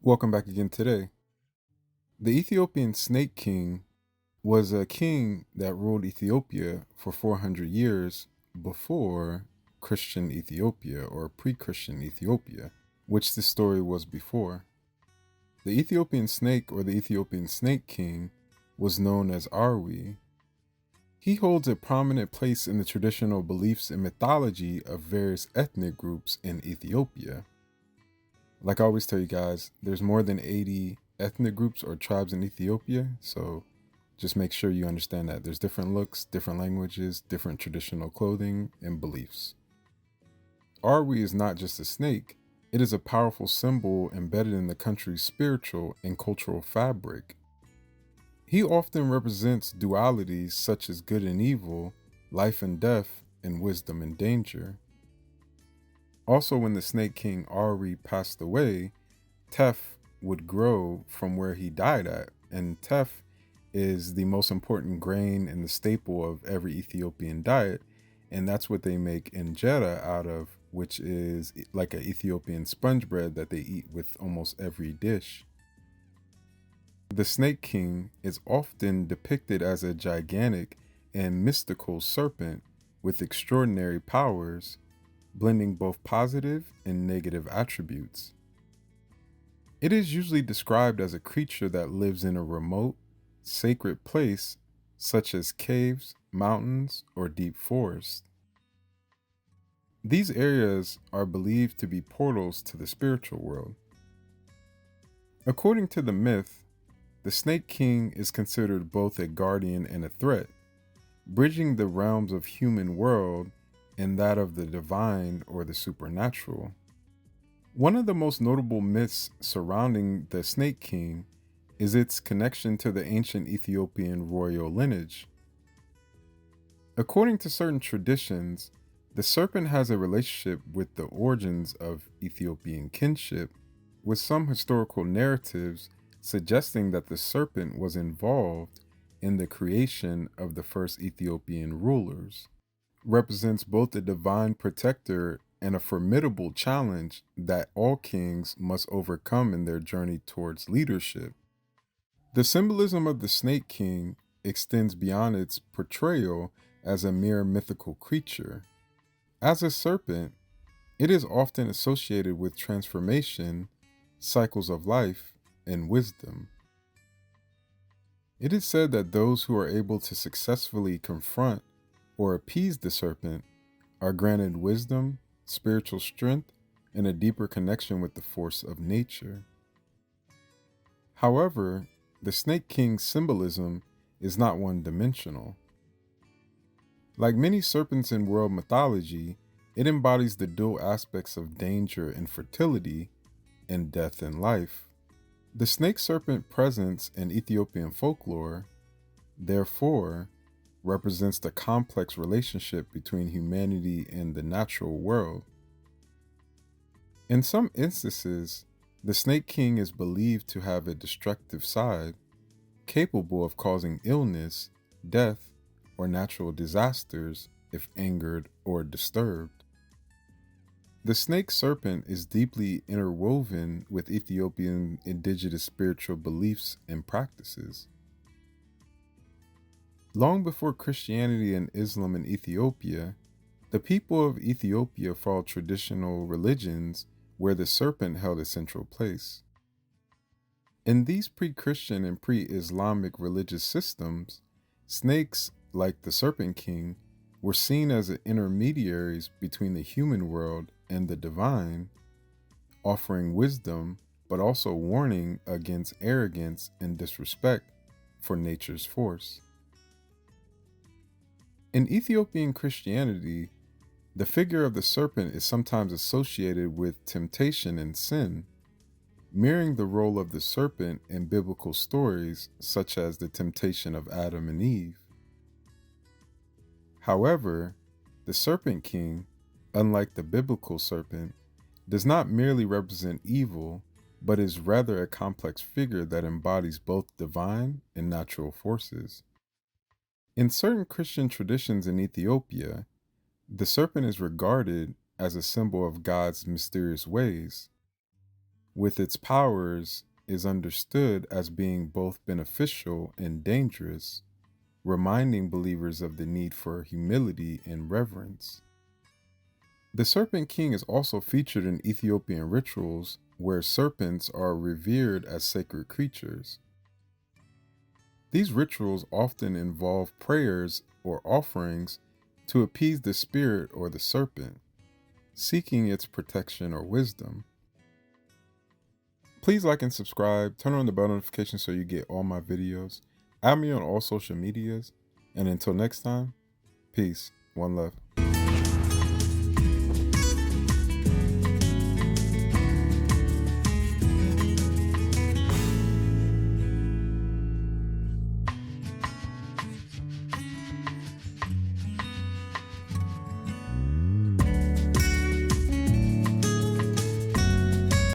Welcome back again today. The Ethiopian Snake King was a king that ruled Ethiopia for 400 years before Christian Ethiopia or pre Christian Ethiopia, which this story was before. The Ethiopian snake or the Ethiopian Snake King was known as Arwi. He holds a prominent place in the traditional beliefs and mythology of various ethnic groups in Ethiopia. Like I always tell you guys, there's more than 80 ethnic groups or tribes in Ethiopia, so just make sure you understand that there's different looks, different languages, different traditional clothing, and beliefs. Arwi is not just a snake, it is a powerful symbol embedded in the country's spiritual and cultural fabric. He often represents dualities such as good and evil, life and death, and wisdom and danger. Also, when the Snake King Ari passed away, teff would grow from where he died at, and teff is the most important grain and the staple of every Ethiopian diet, and that's what they make injera out of, which is like an Ethiopian sponge bread that they eat with almost every dish. The Snake King is often depicted as a gigantic and mystical serpent with extraordinary powers, blending both positive and negative attributes. It is usually described as a creature that lives in a remote, sacred place such as caves, mountains, or deep forests. These areas are believed to be portals to the spiritual world. According to the myth, the Snake King is considered both a guardian and a threat, bridging the realms of human world and that of the divine or the supernatural. One of the most notable myths surrounding the Snake King is its connection to the ancient Ethiopian royal lineage. According to certain traditions, the serpent has a relationship with the origins of Ethiopian kinship, with some historical narratives suggesting that the serpent was involved in the creation of the first Ethiopian rulers. Represents both a divine protector and a formidable challenge that all kings must overcome in their journey towards leadership. The symbolism of the Snake King extends beyond its portrayal as a mere mythical creature. As a serpent, it is often associated with transformation, cycles of life, and wisdom. It is said that those who are able to successfully confront or appease the serpent are granted wisdom, spiritual strength, and a deeper connection with the force of nature. However, the Snake King's symbolism is not one-dimensional. Like many serpents in world mythology, it embodies the dual aspects of danger and fertility and death and life. The snake serpent presence in Ethiopian folklore, therefore, represents the complex relationship between humanity and the natural world. In some instances, the Snake King is believed to have a destructive side, capable of causing illness, death, or natural disasters if angered or disturbed. The snake serpent is deeply interwoven with Ethiopian indigenous spiritual beliefs and practices. Long before Christianity and Islam in Ethiopia, the people of Ethiopia followed traditional religions where the serpent held a central place. In these pre-Christian and pre-Islamic religious systems, snakes, like the Serpent King, were seen as intermediaries between the human world and the divine, offering wisdom but also warning against arrogance and disrespect for nature's force. In Ethiopian Christianity, the figure of the serpent is sometimes associated with temptation and sin, mirroring the role of the serpent in biblical stories such as the temptation of Adam and Eve. However, the Serpent King, unlike the biblical serpent, does not merely represent evil, but is rather a complex figure that embodies both divine and natural forces. In certain Christian traditions in Ethiopia, the serpent is regarded as a symbol of God's mysterious ways. with its powers is understood as being both beneficial and dangerous, reminding believers of the need for humility and reverence. The Serpent King is also featured in Ethiopian rituals where serpents are revered as sacred creatures. These rituals often involve prayers or offerings to appease the spirit or the serpent, seeking its protection or wisdom. Please like and subscribe, turn on the bell notification so you get all my videos. Add me on all social medias, and until next time, peace, one love.